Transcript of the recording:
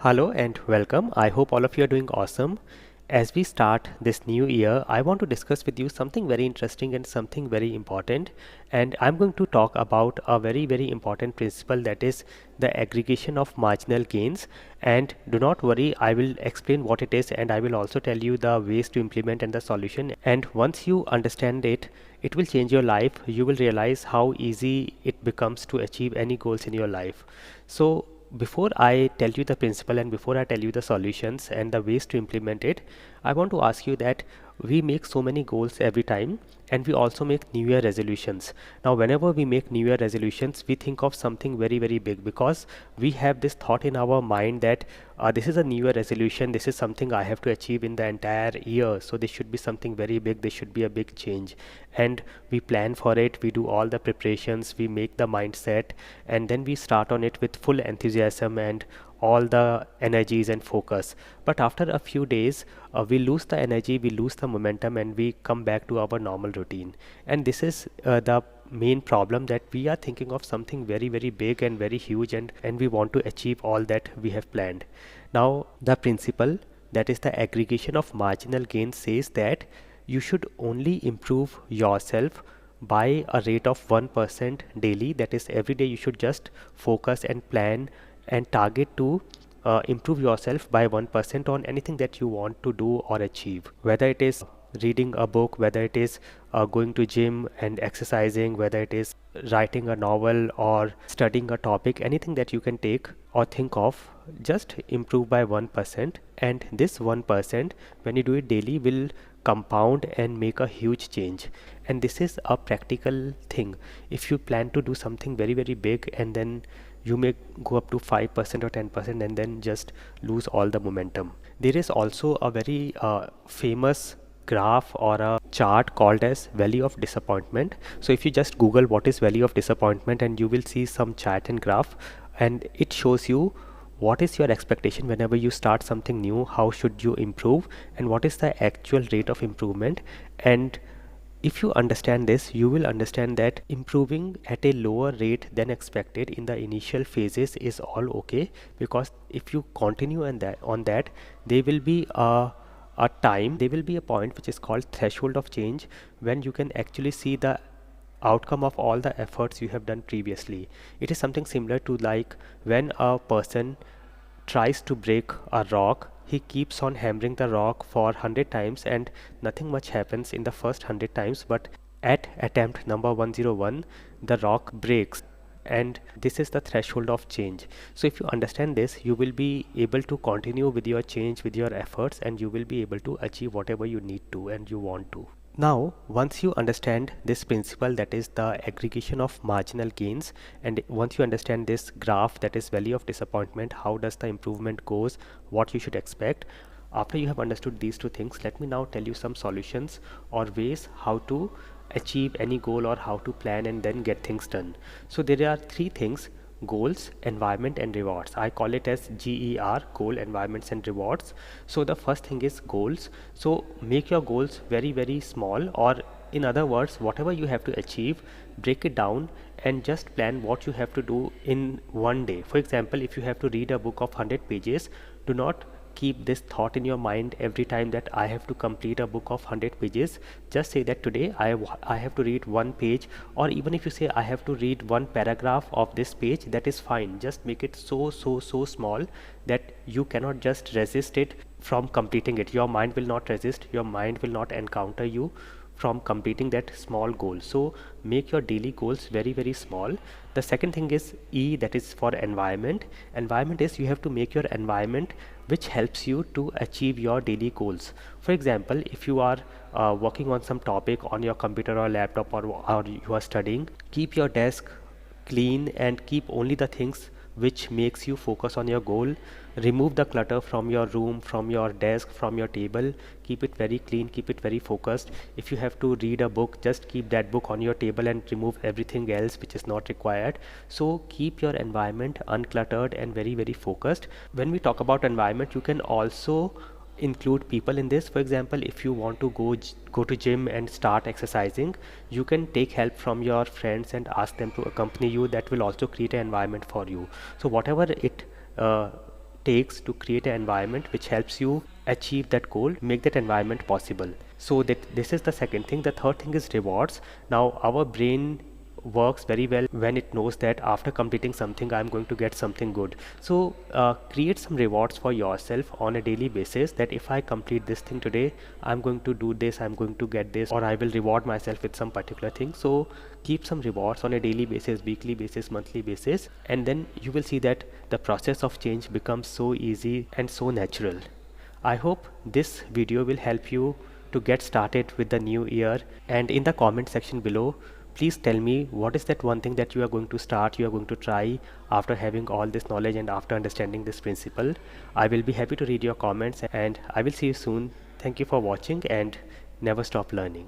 Hello and welcome. I hope all of you are doing awesome. As we start this new year, I want to discuss with you something very interesting and something very important. And I'm going to talk about a very important principle, that is the aggregation of marginal gains. And do not worry, I will explain what it is and I will also tell you the ways to implement and the solution. And once you understand it, it will change your life. You will realize how easy it becomes to achieve any goals in your life. So before I tell you the principle and before I tell you the solutions and the ways to implement it, I want to ask you that we make so many goals every time, and we also make new year resolutions. Now whenever we make new year resolutions, we think of something very big, because we have this thought in our mind that this is a new year resolution, this is something I have to achieve in the entire year, so this should be something very big, this should be a big change. And we plan for it, we do all the preparations, we make the mindset, and then we start on it with full enthusiasm and all the energies and focus. But after a few days, we lose the energy, we lose the momentum, and we come back to our normal routine. And this is the main problem, that we are thinking of something very big and very huge, and we want to achieve all that we have planned. Now the principle, that is the aggregation of marginal gains, says that you should only improve yourself by a rate of 1% daily. That is, every day you should just focus and plan and target to improve yourself by 1% on anything that you want to do or achieve, whether it is reading a book, whether it is going to gym and exercising, whether it is writing a novel or studying a topic, anything that you can take or think of, just improve by 1%. And this 1%, when you do it daily, will compound and make a huge change. And this is a practical thing. If you plan to do something very big, and then you may go up to 5% or 10% and then just lose all the momentum. There is also a very famous graph or a chart called as valley of disappointment. So if you just google what is valley of disappointment, and you will see some chart and graph, and it shows you what is your expectation whenever you start something new, how should you improve, and what is the actual rate of improvement. And if you understand this, you will understand that improving at a lower rate than expected in the initial phases is all okay, because if you continue on that, there will be there will be a point which is called threshold of change, when you can actually see the outcome of all the efforts you have done previously. It is something similar to like when a person tries to break a rock, he keeps on hammering the rock for 100 times and nothing much happens in the first 100 times, but at attempt number 101 the rock breaks, and this is the threshold of change. So if you understand this, you will be able to continue with your change, with your efforts, and you will be able to achieve whatever you need to and you want to. Now, once you understand this principle, that is the aggregation of marginal gains, and once you understand this graph, that is valley of disappointment, how does the improvement goes, what you should expect. After you have understood these two things, let me now tell you some solutions or ways how to achieve any goal or how to plan and then get things done. So there are three things: goals, environment, and rewards. I call it as GER, goal, environments, and rewards. So the first thing is goals. So make your goals very small, or in other words, whatever you have to achieve, break it down and just plan what you have to do in one day. For example, if you have to read a book of 100 pages, do not keep this thought in your mind every time that I have to complete a book of 100 pages. Just say that today I have to read one page, or even if you say I have to read one paragraph of this page, that is fine. Just make it so small that you cannot just resist it from completing it. Your mind will not resist, your mind will not encounter you from completing that small goal. So make your daily goals very small. The second thing is E, that is for environment. Environment is you have to make your environment which helps you to achieve your daily goals. For example, if you are working on some topic on your computer or laptop, or you are studying, keep your desk clean and keep only the things which makes you focus on your goal. Remove the clutter from your room, from your desk, from your table. Keep it very clean, keep it very focused. If you have to read a book, just keep that book on your table and remove everything else which is not required. So keep your environment uncluttered and very focused. When we talk about environment, you can also include people in this. For example, if you want to go to gym and start exercising, you can take help from your friends and ask them to accompany you. That will also create an environment for you. So whatever it takes to create an environment which helps you achieve that goal, make that environment possible. So that this is the second thing. The third thing is rewards. Now our brain works very well when it knows that after completing something I'm going to get something good. So create some rewards for yourself on a daily basis, that if I complete this thing today, I'm going to do this, I'm going to get this, or I will reward myself with some particular thing. So keep some rewards on a daily basis, weekly basis, monthly basis, and then you will see that the process of change becomes so easy and so natural. I hope this video will help you to get started with the new year, and in the comment section below, please tell me what is that one thing that you are going to start, you are going to try after having all this knowledge and after understanding this principle. I will be happy to read your comments, and I will see you soon. Thank you for watching, and never stop learning.